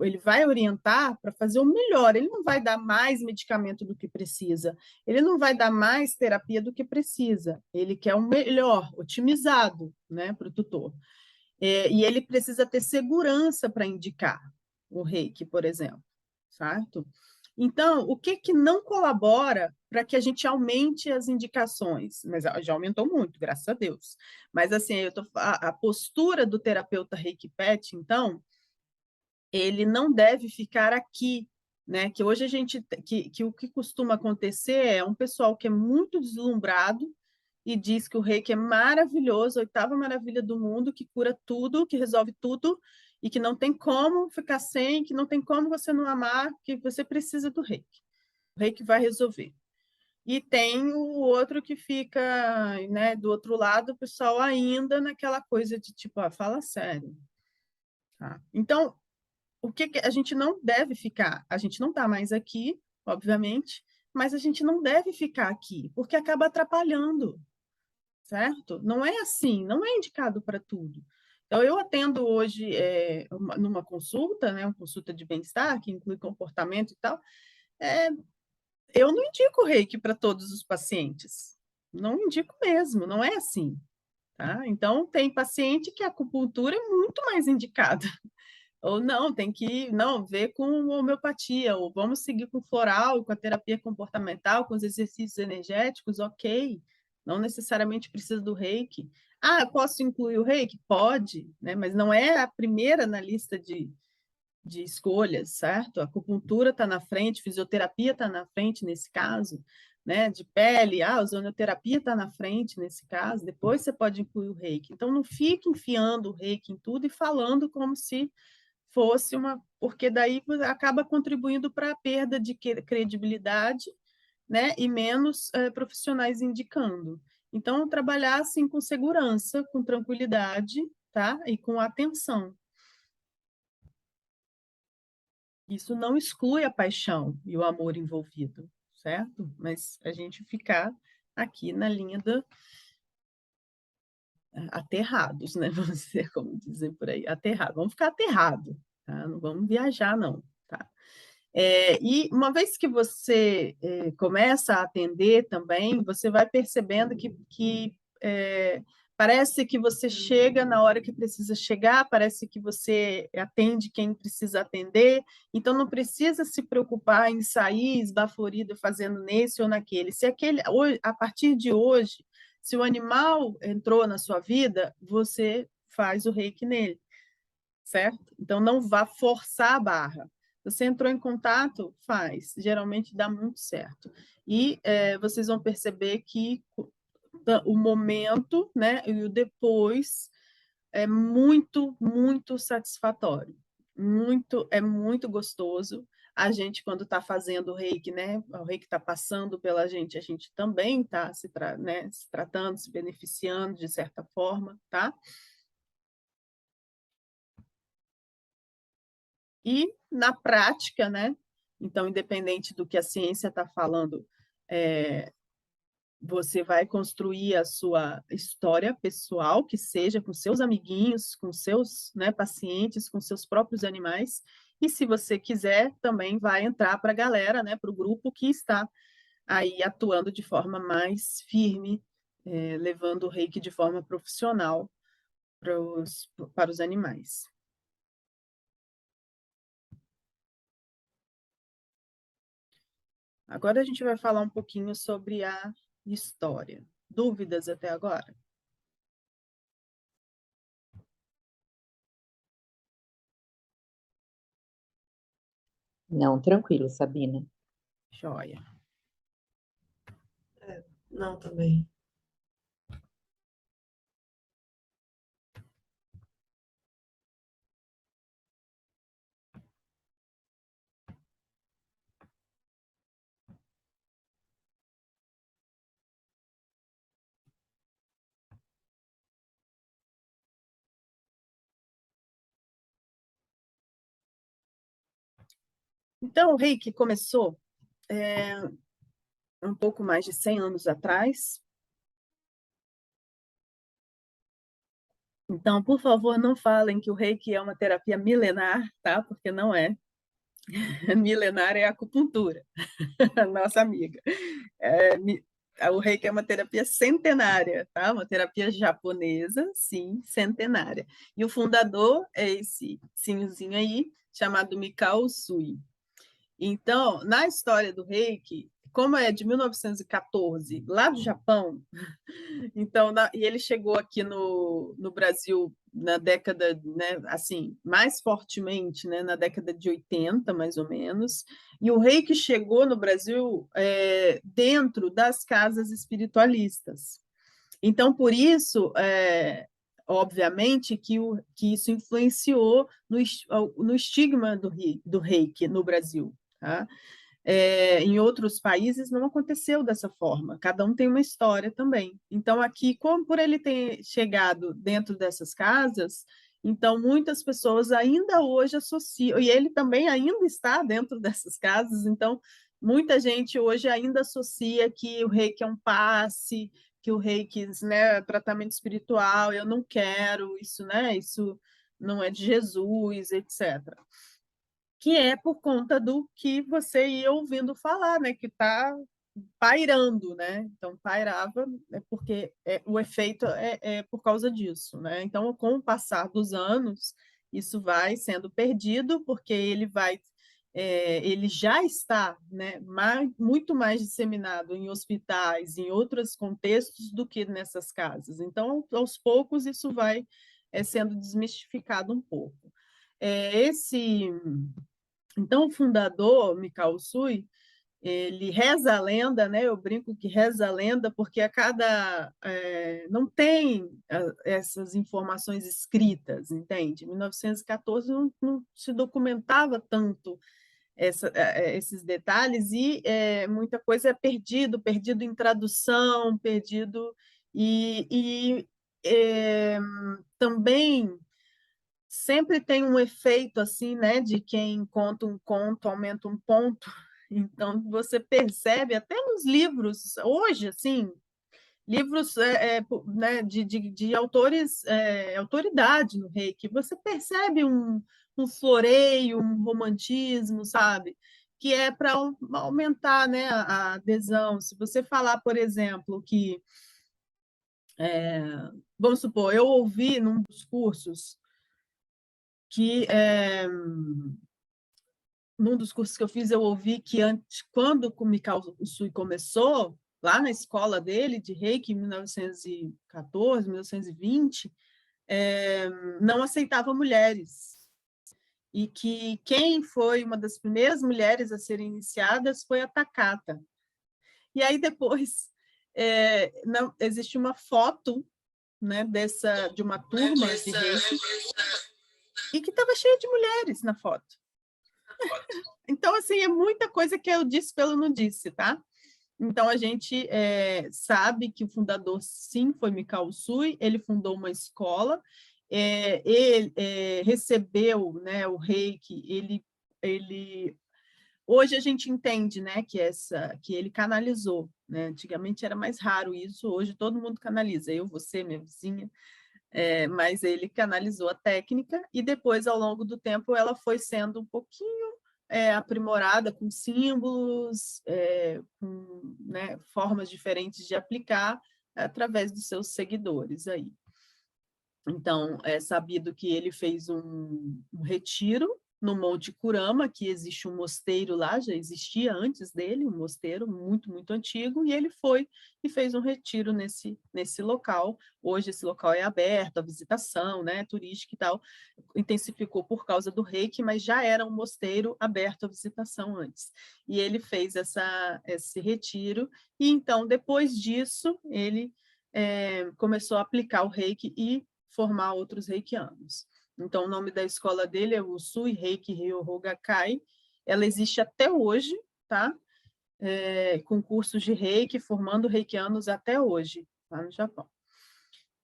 ele vai orientar para fazer o melhor, ele não vai dar mais medicamento do que precisa, ele não vai dar mais terapia do que precisa, ele quer o melhor, otimizado, né, para o tutor. E ele precisa ter segurança para indicar o reiki, por exemplo, certo? Então, o que que não colabora para que a gente aumente as indicações? Mas já aumentou muito, graças a Deus. Mas, assim, a postura do terapeuta Reiki Pet, então, ele não deve ficar aqui, né? Que hoje que o que costuma acontecer é um pessoal que é muito deslumbrado e diz que o Reiki é maravilhoso, a 8ª maravilha do mundo, que cura tudo, que resolve tudo, e que não tem como ficar sem, que não tem como você não amar, que você precisa do Reiki. O Reiki vai resolver. E tem o outro que fica, né, do outro lado, o pessoal ainda naquela coisa de tipo, fala sério. Tá? Então, o que a gente não deve ficar? A gente não está mais aqui, obviamente, mas a gente não deve ficar aqui, porque acaba atrapalhando, certo? Não é assim, não é indicado para tudo. Então, eu atendo hoje numa consulta, né, uma consulta de bem-estar, que inclui comportamento e tal, eu não indico Reiki para todos os pacientes. Não indico mesmo, não é assim. Tá? Então, tem paciente que a acupuntura é muito mais indicada. Ou não, tem que ver com homeopatia, ou vamos seguir com floral, com a terapia comportamental, com os exercícios energéticos, ok. Não necessariamente precisa do Reiki. Ah, posso incluir o Reiki? Pode, né? Mas não é a primeira na lista de escolhas, certo? A acupuntura está na frente, fisioterapia está na frente nesse caso, né? De pele, a ozonoterapia está na frente nesse caso, depois você pode incluir o Reiki. Então, não fique enfiando o Reiki em tudo e falando como se fosse porque daí acaba contribuindo para a perda de credibilidade, né? E menos profissionais indicando. Então, trabalhar assim com segurança, com tranquilidade, tá? E com atenção. Isso não exclui a paixão e o amor envolvido, certo? Mas a gente ficar aqui na linha aterrados, né? Vamos dizer, como dizem por aí, aterrado. Vamos ficar aterrado, tá? Não vamos viajar, não, tá? E uma vez que você começa a atender também, você vai percebendo que parece que você chega na hora que precisa chegar, parece que você atende quem precisa atender, então não precisa se preocupar em sair esbaforido fazendo nesse ou naquele. Se a partir de hoje, se o animal entrou na sua vida, você faz o Reiki nele, certo? Então não vá forçar a barra. Você entrou em contato, faz. Geralmente dá muito certo. E vocês vão perceber que o momento, né, e o depois é muito, muito satisfatório. É muito gostoso. A gente, quando está fazendo o Reiki, né, o Reiki está passando pela gente, a gente também está se tratando, se beneficiando de certa forma, tá? E na prática, né? Então, independente do que a ciência está falando, você vai construir a sua história pessoal, que seja com seus amiguinhos, com seus, né, pacientes, com seus próprios animais. E se você quiser, também vai entrar para a galera, né, para o grupo que está aí atuando de forma mais firme, levando o Reiki de forma profissional para os animais. Agora a gente vai falar um pouquinho sobre a história. Dúvidas até agora? Não, tranquilo, Sabina. Joia. Não, também. Então, o Reiki começou um pouco mais de 100 anos atrás. Então, por favor, não falem que o Reiki é uma terapia milenar, tá? Porque não é. Milenar é a acupuntura, nossa amiga. O Reiki é uma terapia centenária, tá? Uma terapia japonesa, sim, centenária. E o fundador é esse senhorzinho aí, chamado Mikao Usui. Então, na história do Reiki, como é de 1914, lá do Japão, então, e ele chegou aqui no Brasil na década, né, assim, mais fortemente, né, na década de 80, mais ou menos, e o Reiki chegou no Brasil dentro das casas espiritualistas. Então, por isso, obviamente, que isso influenciou no estigma do Reiki no Brasil, tá? Em outros países não aconteceu dessa forma, cada um tem uma história também. Então, aqui, como por ele ter chegado dentro dessas casas, então muitas pessoas ainda hoje associam, e ele também ainda está dentro dessas casas, então muita gente hoje ainda associa que o Reiki é um passe, que o Reiki, né, é tratamento espiritual, eu não quero isso, né, isso não é de Jesus, etc. Que é por conta do que você ia ouvindo falar, né? Que está pairando, né? Então, pairava porque o efeito é por causa disso, né? Então, com o passar dos anos, isso vai sendo perdido, porque ele já está, né, muito mais disseminado em hospitais, em outros contextos, do que nessas casas. Então, aos poucos, isso vai sendo desmistificado um pouco. Então, o fundador, Mikao Usui, ele reza a lenda, né? Eu brinco que reza a lenda porque não tem essas informações escritas, entende? Em 1914 não se documentava tanto esses detalhes e muita coisa é perdido em tradução, perdido também sempre tem um efeito assim, né, de quem conta um conto aumenta um ponto. Então você percebe até nos livros hoje, assim, livros né, de autores autoridade no Reiki, você percebe um floreio, um romantismo, sabe? Que é para aumentar, né, a adesão. Se você falar, por exemplo, que vamos supor, eu ouvi num dos cursos que num dos cursos que eu fiz, eu ouvi que quando o Mikao Usui começou, lá na escola dele, de Reiki, em 1914, 1920, não aceitava mulheres. E que quem foi uma das primeiras mulheres a serem iniciadas foi a Takata. E aí depois existe uma foto, né, de uma turma de Reiki e que estava cheia de mulheres na foto. Então, assim, é muita coisa que eu disse pelo não disse, tá? Então, a gente sabe que o fundador, sim, foi Mikao Usui, ele fundou uma escola, ele recebeu, né, o Reiki, hoje a gente entende, né, que ele canalizou, né? Antigamente era mais raro isso, hoje todo mundo canaliza, eu, você, minha vizinha, mas ele canalizou a técnica e depois, ao longo do tempo, ela foi sendo um pouquinho aprimorada com símbolos, com, né, formas diferentes de aplicar através dos seus seguidores aí. Então, é sabido que ele fez um retiro no Monte Kurama, que existe um mosteiro lá, já existia antes dele, um mosteiro muito, muito antigo, e ele foi e fez um retiro nesse local. Hoje esse local é aberto à visitação, né, turística e tal, intensificou por causa do Reiki, mas já era um mosteiro aberto à visitação antes. E ele fez esse retiro, e então, depois disso, ele começou a aplicar o Reiki e formar outros reikianos. Então, o nome da escola dele é Usui Reiki Ryoho Gakkai. Ela existe até hoje, tá? Com cursos de Reiki, formando reikianos até hoje, lá no Japão.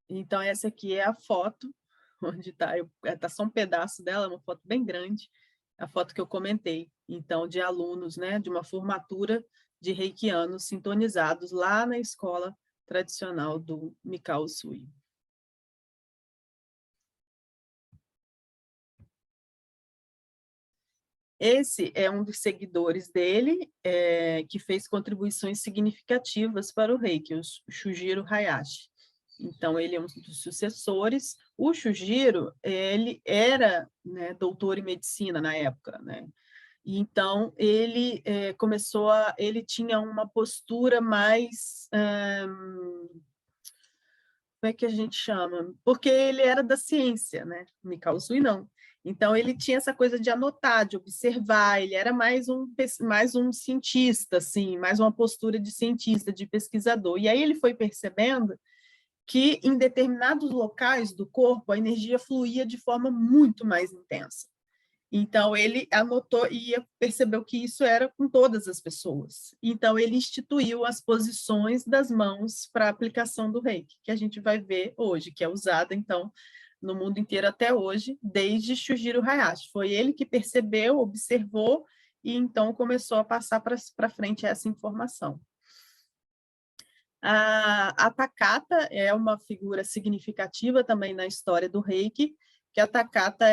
Então, essa aqui é a foto, onde está só um pedaço dela, uma foto bem grande, a foto que eu comentei. Então, de alunos, né, de uma formatura de reikianos sintonizados lá na escola tradicional do Mikao Usui. Esse é um dos seguidores dele, que fez contribuições significativas para o Reiki, o Shujiro Hayashi. Então, ele é um dos sucessores. O Shujiro, ele era, né, doutor em medicina na época, né? E então ele ele tinha uma postura mais, como é que a gente chama? Porque ele era da ciência, né? Mikao Usui não. Então ele tinha essa coisa de anotar, de observar, ele era mais um cientista, assim, mais uma postura de cientista, de pesquisador. E aí ele foi percebendo que em determinados locais do corpo a energia fluía de forma muito mais intensa. Então, ele anotou e percebeu que isso era com todas as pessoas. Então, ele instituiu as posições das mãos para a aplicação do Reiki, que a gente vai ver hoje, que é usada, então, no mundo inteiro até hoje, desde Shujiro Hayashi. Foi ele que percebeu, observou, e então começou a passar para frente essa informação. A Takata é uma figura significativa também na história do Reiki, que a Takata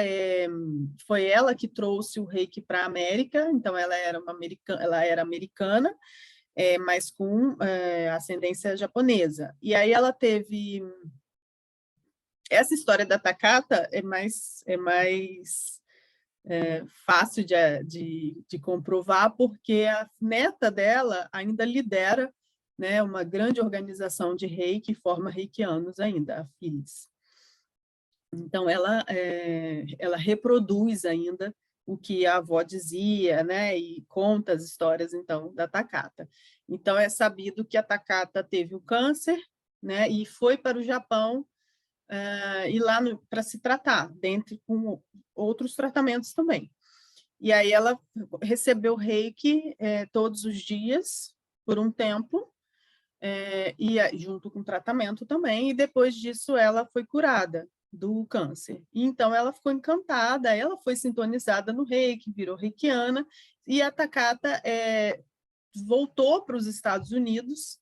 foi ela que trouxe o Reiki para a América, então ela era americana, mas com ascendência japonesa. E aí ela teve... Essa história da Takata é mais fácil de comprovar, porque a neta dela ainda lidera, né, uma grande organização de Reiki, forma reikianos ainda, a FILIS. Então, ela reproduz ainda o que a avó dizia, né, e conta as histórias, então, da Takata. Então, é sabido que a Takata teve o câncer, né, e foi para o Japão ir lá para se tratar, dentre com outros tratamentos também. E aí ela recebeu Reiki todos os dias, por um tempo, e junto com tratamento também, e depois disso ela foi curada do câncer. E então ela ficou encantada, ela foi sintonizada no Reiki, virou reikiana, e a Takata voltou para os Estados Unidos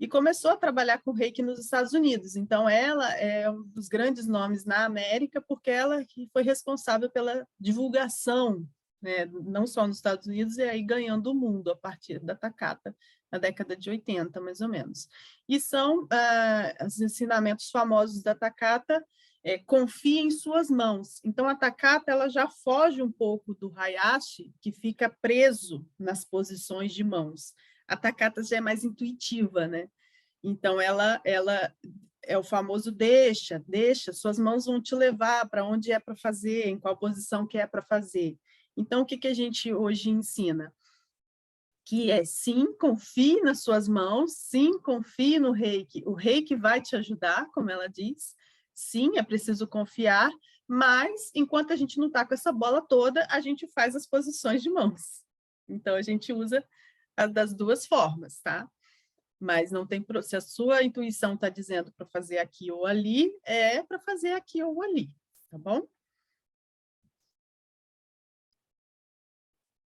e começou a trabalhar com Reiki nos Estados Unidos. Então ela é um dos grandes nomes na América, porque ela que foi responsável pela divulgação, né, não só nos Estados Unidos, e aí ganhando o mundo a partir da Takata, na década de 80, mais ou menos. E são os ensinamentos famosos da Takata, confia em suas mãos. Então, a Takata ela já foge um pouco do Hayashi, que fica preso nas posições de mãos. A Takata já é mais intuitiva, né? Então, ela é o famoso deixa, suas mãos vão te levar para onde é para fazer, em qual posição que é para fazer. Então, o que a gente hoje ensina? Que sim, confie nas suas mãos, sim, confie no Reiki. O Reiki vai te ajudar, como ela diz. Sim, é preciso confiar, mas enquanto a gente não está com essa bola toda, a gente faz as posições de mãos. Então, a gente usa das duas formas, tá? Mas não tem... Se a sua intuição está dizendo para fazer aqui ou ali, é para fazer aqui ou ali, tá bom?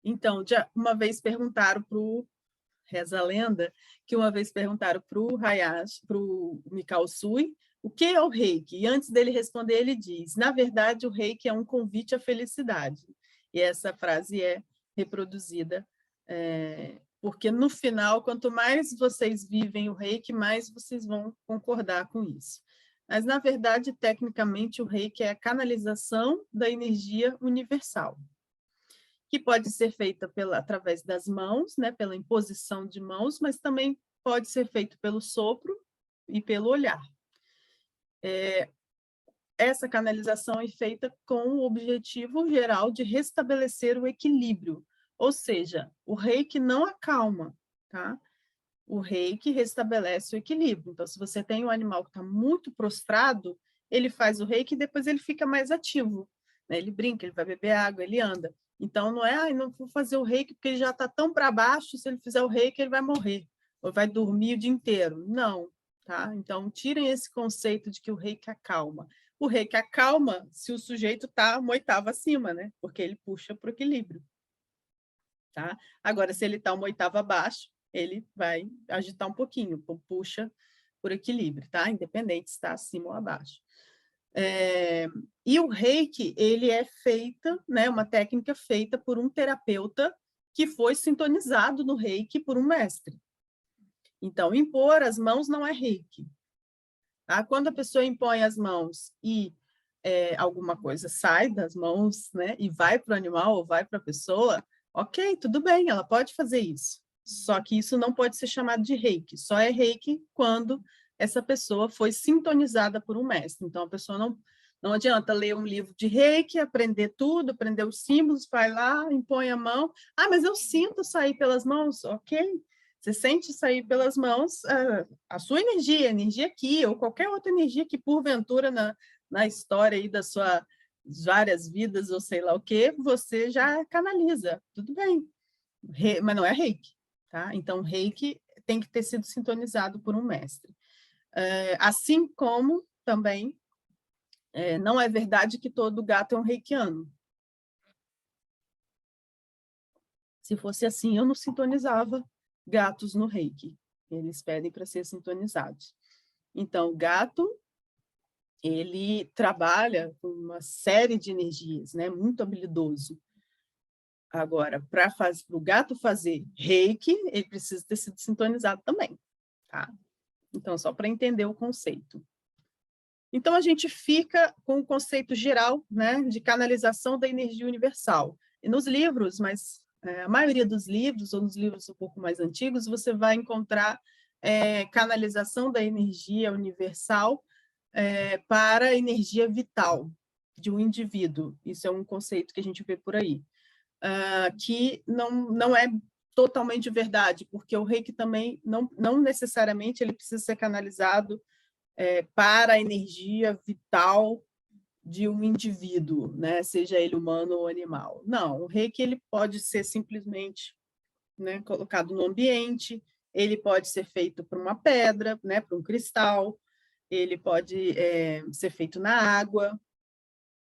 Então, uma vez perguntaram para o... Reza a lenda, que uma vez perguntaram para o Hayashi, para o Mikao Usui, o que é o Reiki? E antes dele responder, ele diz, na verdade, o Reiki é um convite à felicidade. E essa frase é reproduzida, porque no final, quanto mais vocês vivem o Reiki, mais vocês vão concordar com isso. Mas, na verdade, tecnicamente, o Reiki é a canalização da energia universal, que pode ser feita através das mãos, né, pela imposição de mãos, mas também pode ser feito pelo sopro e pelo olhar. Essa canalização é feita com o objetivo geral de restabelecer o equilíbrio, ou seja, o Reiki não acalma, tá? O Reiki restabelece o equilíbrio. Então, se você tem um animal que está muito prostrado, ele faz o Reiki e depois ele fica mais ativo, né? Ele brinca, ele vai beber água, ele anda. Então, não é, não vou fazer o Reiki porque ele já está tão para baixo, se ele fizer o Reiki, ele vai morrer, ou vai dormir o dia inteiro. Não, tá? Então, tirem esse conceito de que o Reiki acalma. O Reiki acalma se o sujeito está uma oitava acima, né? Porque ele puxa para o equilíbrio, tá? Agora, se ele está uma oitava abaixo, ele vai agitar um pouquinho, puxa por equilíbrio, tá? Independente se está acima ou abaixo. E o Reiki, ele é feita, né, uma técnica feita por um terapeuta que foi sintonizado no Reiki por um mestre. Então, impor as mãos não é Reiki. Tá? Quando a pessoa impõe as mãos e alguma coisa sai das mãos, né, e vai para o animal ou vai para a pessoa, Ok, tudo bem, ela pode fazer isso. Só que isso não pode ser chamado de reiki. Só é reiki quando essa pessoa foi sintonizada por um mestre. Então, a pessoa não adianta ler um livro de reiki, aprender tudo, aprender os símbolos, vai lá, impõe a mão. Ah, mas eu sinto sair pelas mãos. Ok, você sente sair pelas mãos a sua energia, a energia aqui, ou qualquer outra energia que, porventura, na história aí das suas várias vidas, ou sei lá o quê, você já canaliza. Tudo bem, mas não é reiki. Tá? Então, reiki tem que ter sido sintonizado por um mestre. Assim como também não é verdade que todo gato é um reikiano. Se fosse assim, eu não sintonizava gatos no reiki. Eles pedem para ser sintonizados. Então, o gato, ele trabalha com uma série de energias, né? Muito habilidoso. Agora, para o gato fazer reiki, ele precisa ter sido sintonizado também. Tá? Então, só para entender o conceito. Então, a gente fica com o conceito geral, né, de canalização da energia universal. E nos livros, mas a maioria dos livros, ou nos livros um pouco mais antigos, você vai encontrar canalização da energia universal para a energia vital de um indivíduo. Isso é um conceito que a gente vê por aí. Que não é totalmente verdade, porque o reiki também não necessariamente ele precisa ser canalizado para a energia vital de um indivíduo, né? Seja ele humano ou animal. Não, o reiki ele pode ser simplesmente, né, colocado no ambiente, ele pode ser feito por uma pedra, né, por um cristal, ele pode ser feito na água,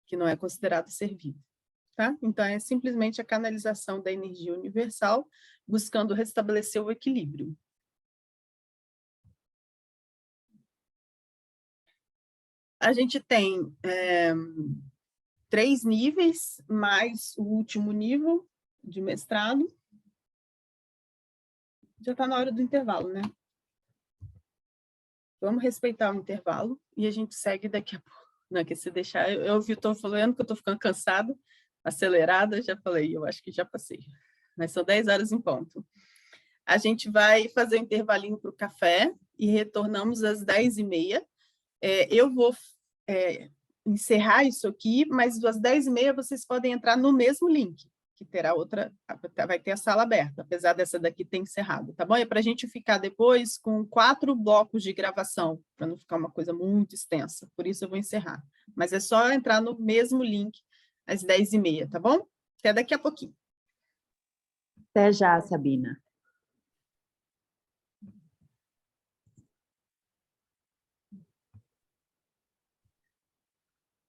que não é considerado ser vivo. Tá? Então, é simplesmente a canalização da energia universal, buscando restabelecer o equilíbrio. A gente tem 3 níveis, mais o último nível de mestrado. Já está na hora do intervalo, né? Vamos respeitar o intervalo e a gente segue daqui a pouco. Não, que se deixar, eu estou falando que eu estou ficando cansada, acelerada, já falei, eu acho que já passei. Mas são 10 horas em ponto. A gente vai fazer um intervalinho para o café e retornamos às 10h30. Eu vou encerrar isso aqui, mas às 10h30 vocês podem entrar no mesmo link, que terá outra, vai ter a sala aberta, apesar dessa daqui ter encerrado, tá bom? É para a gente ficar depois com 4 blocos de gravação, para não ficar uma coisa muito extensa, por isso eu vou encerrar. Mas é só entrar no mesmo link às 10h30, tá bom? Até daqui a pouquinho. Até já, Sabina.